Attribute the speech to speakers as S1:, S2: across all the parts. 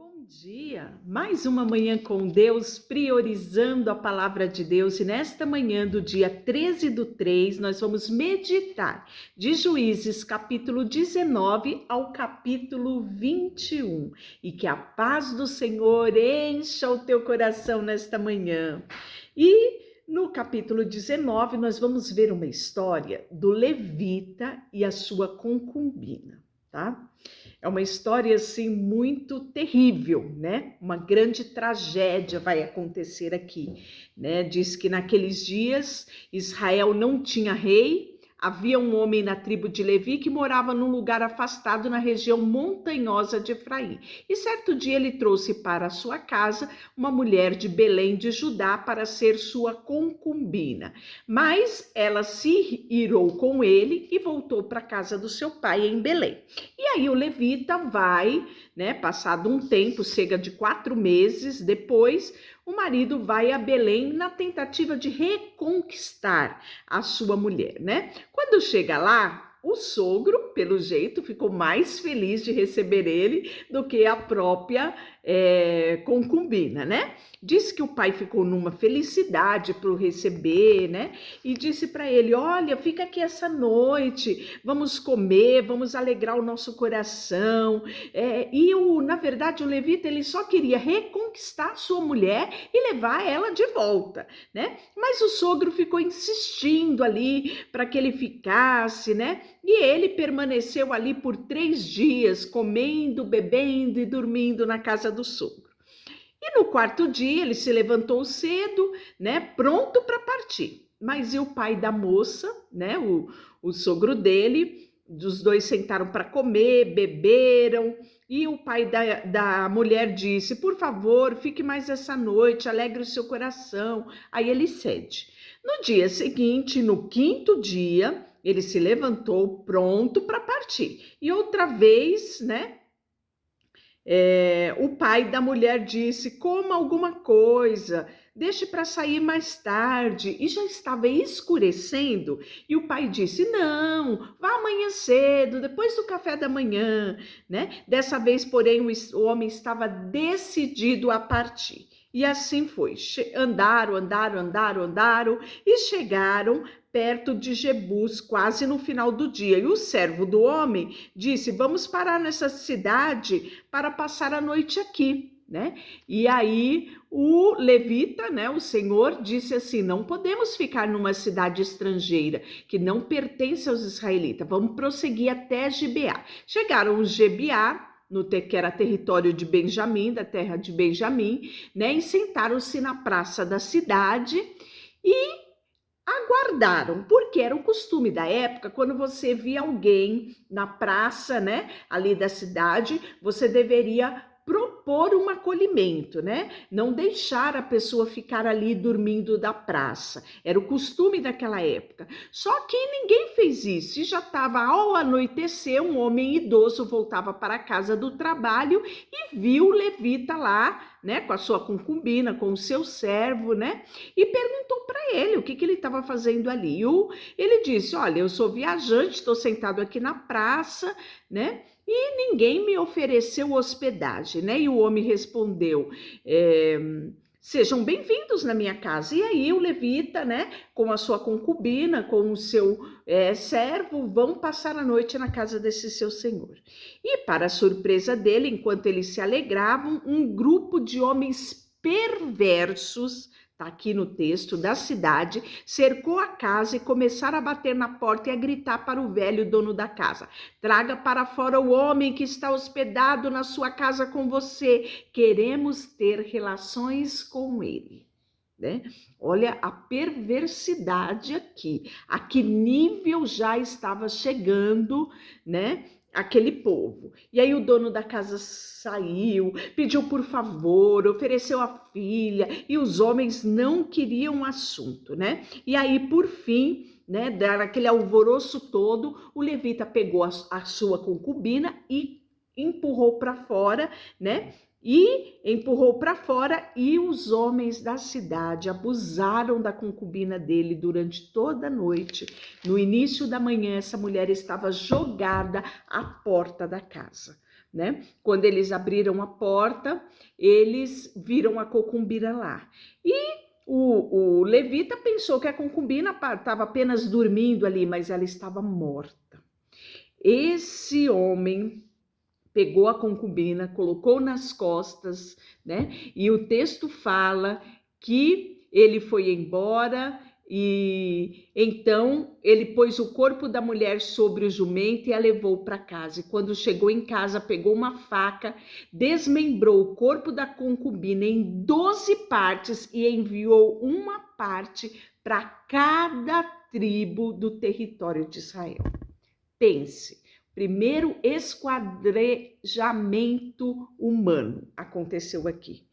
S1: Bom dia! Mais uma manhã com Deus, priorizando a palavra de Deus. E nesta manhã do dia 13/3, nós vamos meditar de Juízes, capítulo 19 ao capítulo 21. E que a paz do Senhor encha o teu coração nesta manhã. E no capítulo 19, nós vamos ver uma história do levita e a sua concubina, tá? É uma história assim muito terrível, né? Uma grande tragédia vai acontecer aqui, né? Diz que naqueles dias Israel não tinha rei. Havia um homem na tribo de Levi que morava num lugar afastado na região montanhosa de Efraim. E certo dia ele trouxe para a sua casa uma mulher de Belém de Judá para ser sua concubina. Mas ela se irou com ele e voltou para a casa do seu pai em Belém. E aí o levita vai, né, passado um tempo, cerca de 4 meses depois, o marido vai a Belém na tentativa de reconquistar a sua mulher, né? Quando chega lá, o sogro, pelo jeito, ficou mais feliz de receber ele do que a própria concubina, né? Disse que o pai ficou numa felicidade por receber, né? E disse para ele: olha, fica aqui essa noite, vamos comer, vamos alegrar o nosso coração. Na verdade, o levita ele só queria reconquistar sua mulher e levar ela de volta, né? Mas o sogro ficou insistindo ali para que ele ficasse, né? E ele permaneceu ali por 3 dias, comendo, bebendo e dormindo na casa do sogro. E no 4º dia ele se levantou cedo, né? Pronto para partir. Mas e o pai da moça, né? O sogro dele, os dois sentaram para comer, beberam. E o pai da mulher disse: por favor, fique mais essa noite, alegre o seu coração. Aí ele cede. No dia seguinte, no 5º dia, ele se levantou pronto para partir. E outra vez, né? O pai da mulher disse: coma alguma coisa, deixe para sair mais tarde. E já estava escurecendo. E o pai disse: não, vá amanhã cedo, depois do café da manhã, né? Dessa vez, porém, o homem estava decidido a partir. E assim foi. Andaram e chegaram perto de Jebus, quase no final do dia. E o servo do homem disse: vamos parar nessa cidade para passar a noite aqui, né? E aí o levita, né, o senhor, disse assim: não podemos ficar numa cidade estrangeira que não pertence aos israelitas, vamos prosseguir até Gibeá. Chegaram os Gibeá, que era território de Benjamim, da terra de Benjamim, né, e sentaram-se na praça da cidade e aguardaram, porque era o costume da época. Quando você via alguém na praça, né, ali da cidade, você deveria propor um acolhimento, né? Não deixar a pessoa ficar ali dormindo da praça. Era o costume daquela época. Só que ninguém fez isso. E já estava ao anoitecer, um homem idoso voltava para a casa do trabalho e viu o levita lá, né, com a sua concubina, com o seu servo, né? E perguntou para ele o que ele estava fazendo ali. Ele disse: olha, eu sou viajante, estou sentado aqui na praça, né? E ninguém me ofereceu hospedagem, né? E o homem respondeu: sejam bem-vindos na minha casa. E aí o levita, né, com a sua concubina, com o seu servo, vão passar a noite na casa desse seu senhor. E para a surpresa dele, enquanto eles se alegravam, um grupo de homens perversos, está aqui no texto, da cidade, cercou a casa e começaram a bater na porta e a gritar para o velho dono da casa: traga para fora o homem que está hospedado na sua casa com você, queremos ter relações com ele. Né? Olha a perversidade aqui, a que nível já estava chegando, né? Aquele povo. E aí o dono da casa saiu, pediu por favor, ofereceu a filha, e os homens não queriam assunto, né? E aí, por fim, né, dar aquele alvoroço todo, o levita pegou a sua concubina e empurrou para fora, né? E os homens da cidade abusaram da concubina dele durante toda a noite. No início da manhã, essa mulher estava jogada à porta da casa. né? Quando eles abriram a porta, eles viram a concubina lá. E o levita pensou que a concubina estava apenas dormindo ali, mas ela estava morta. Esse homem pegou a concubina, colocou nas costas, né? E o texto fala que ele foi embora e então ele pôs o corpo da mulher sobre o jumento e a levou para casa. E quando chegou em casa, pegou uma faca, desmembrou o corpo da concubina em 12 partes e enviou uma parte para cada tribo do território de Israel. Pense. Primeiro esquadrejamento humano aconteceu aqui.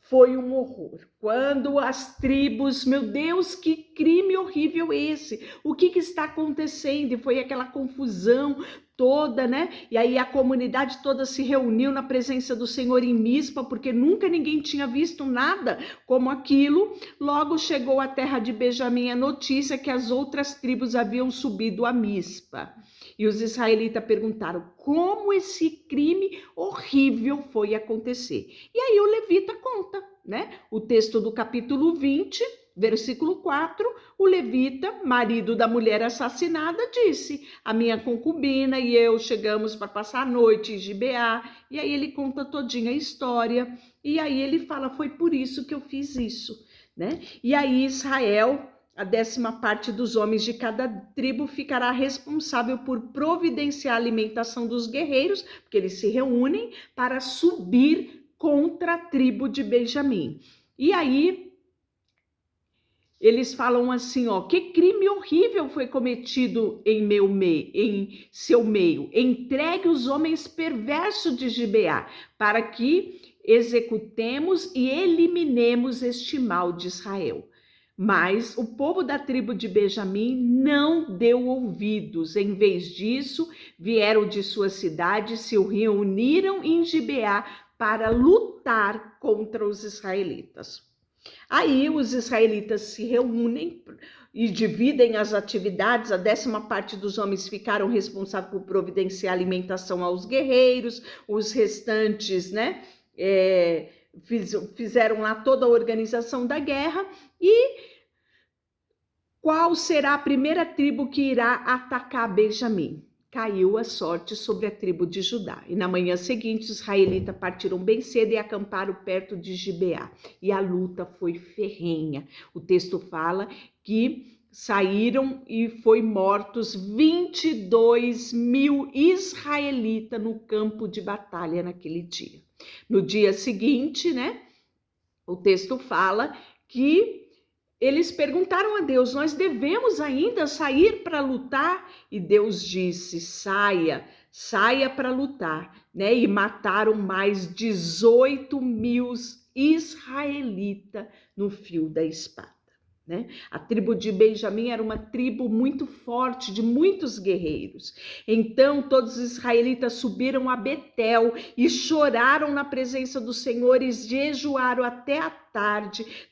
S1: Foi um horror. Quando as tribos, meu Deus, que crime horrível esse! O que está acontecendo? E foi aquela confusão toda, né? E aí a comunidade toda se reuniu na presença do Senhor em Mispa, porque nunca ninguém tinha visto nada como aquilo. Logo chegou à terra de Benjamim a notícia que as outras tribos haviam subido a Mispa. E os israelitas perguntaram como esse crime horrível foi acontecer. E aí o levita conta, né? O texto do capítulo 20, versículo 4, o levita, marido da mulher assassinada, disse: a minha concubina e eu chegamos para passar a noite em Gibeá. E aí ele conta todinha a história. E aí ele fala: foi por isso que eu fiz isso, né? E aí Israel, a 10ª parte dos homens de cada tribo ficará responsável por providenciar a alimentação dos guerreiros, porque eles se reúnem para subir contra a tribo de Benjamim. E aí eles falam assim, ó: que crime horrível foi cometido em seu meio. Entregue os homens perversos de Gibeá, para que executemos e eliminemos este mal de Israel. Mas o povo da tribo de Benjamim não deu ouvidos. Em vez disso, vieram de sua cidade, se reuniram em Gibeá para lutar contra os israelitas. Aí os israelitas se reúnem e dividem as atividades. A 10ª parte dos homens ficaram responsáveis por providenciar alimentação aos guerreiros, os restantes, né, fizeram lá toda a organização da guerra. E qual será a primeira tribo que irá atacar Benjamim? Caiu a sorte sobre a tribo de Judá. E na manhã seguinte, os israelitas partiram bem cedo e acamparam perto de Gibeá. E a luta foi ferrenha. O texto fala que saíram e foi mortos 22.000 israelitas no campo de batalha naquele dia. No dia seguinte, né, o texto fala que eles perguntaram a Deus: nós devemos ainda sair para lutar? E Deus disse: saia para lutar, né? E mataram mais 18.000 israelitas no fio da espada, né? A tribo de Benjamim era uma tribo muito forte, de muitos guerreiros. Então todos os israelitas subiram a Betel e choraram na presença do Senhor e jejuaram até a tarde.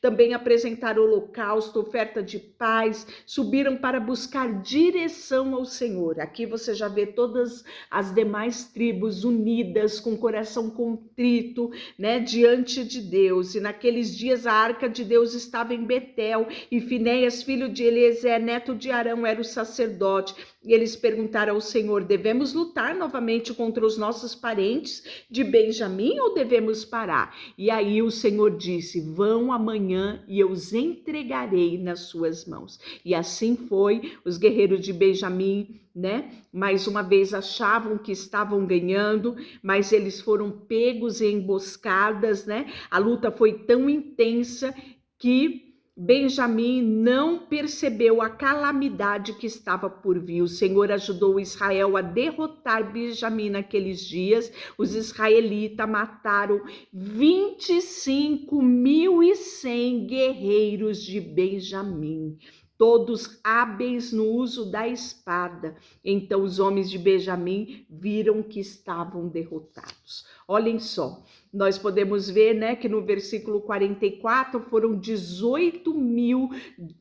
S1: Também apresentaram holocausto, oferta de paz, subiram para buscar direção ao Senhor. Aqui você já vê todas as demais tribos unidas, com o coração contrito, né, diante de Deus. E naqueles dias a arca de Deus estava em Betel, e Finéias, filho de Eliezer, neto de Arão, era o sacerdote. E eles perguntaram ao Senhor: devemos lutar novamente contra os nossos parentes de Benjamim ou devemos parar? E aí o Senhor disse: vão amanhã e eu os entregarei nas suas mãos. E assim foi. Os guerreiros de Benjamim, né, mais uma vez achavam que estavam ganhando, mas eles foram pegos em emboscadas, né? A luta foi tão intensa que Benjamim não percebeu a calamidade que estava por vir. O Senhor ajudou Israel a derrotar Benjamim naqueles dias. Os israelitas mataram 25.100 guerreiros de Benjamim, todos hábeis no uso da espada. Então os homens de Benjamim viram que estavam derrotados. Olhem só, nós podemos ver, né, que no versículo 44 foram 18.000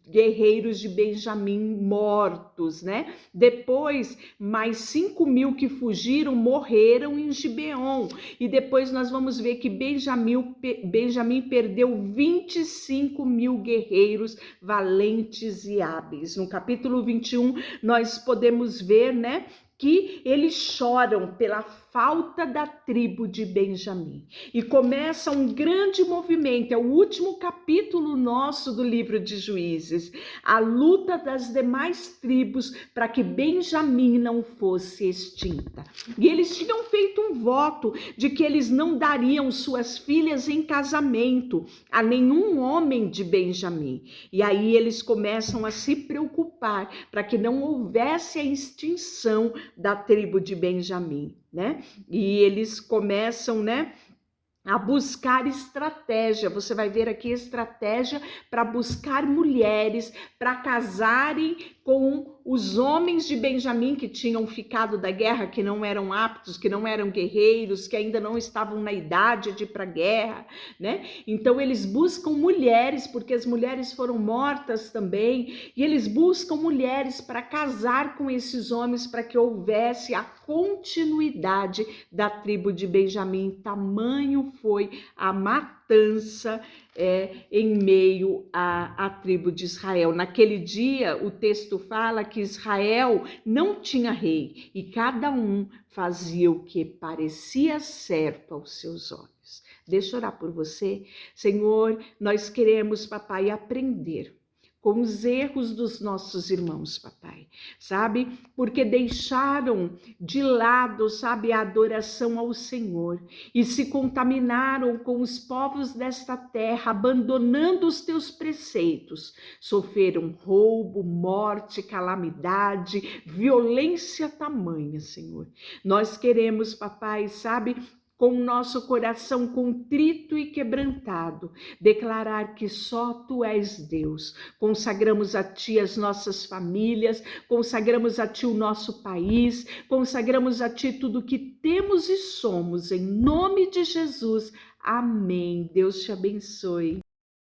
S1: guerreiros de Benjamim mortos, né? Depois, mais 5.000 que fugiram morreram em Gibeon. E depois nós vamos ver que Benjamim perdeu 25.000 guerreiros valentes e hábeis. No capítulo 21, nós podemos ver, né, que eles choram pela falta da tribo de Benjamim. E começa um grande movimento, é o último capítulo nosso do livro de Juízes, a luta das demais tribos para que Benjamim não fosse extinta. E eles tinham feito um voto de que eles não dariam suas filhas em casamento a nenhum homem de Benjamim. E aí eles começam a se preocupar para que não houvesse a extinção da tribo de Benjamim, né? E eles começam, né, a buscar estratégia. Você vai ver aqui estratégia para buscar mulheres para casarem com os homens de Benjamim que tinham ficado da guerra, que não eram aptos, que não eram guerreiros, que ainda não estavam na idade de ir para a guerra, né? Então eles buscam mulheres, porque as mulheres foram mortas também, e eles buscam mulheres para casar com esses homens para que houvesse a continuidade da tribo de Benjamim. Tamanho foi a matança em meio à tribo de Israel. Naquele dia, o texto fala que Israel não tinha rei e cada um fazia o que parecia certo aos seus olhos. Deixa eu orar por você. Senhor, nós queremos, papai, aprender com os erros dos nossos irmãos, papai, sabe? Porque deixaram de lado, sabe, a adoração ao Senhor e se contaminaram com os povos desta terra, abandonando os teus preceitos. Sofreram roubo, morte, calamidade, violência tamanha, Senhor. Nós queremos, papai, sabe, com o nosso coração contrito e quebrantado, declarar que só Tu és Deus. Consagramos a Ti as nossas famílias, consagramos a Ti o nosso país, consagramos a Ti tudo que temos e somos, em nome de Jesus. Amém. Deus te abençoe.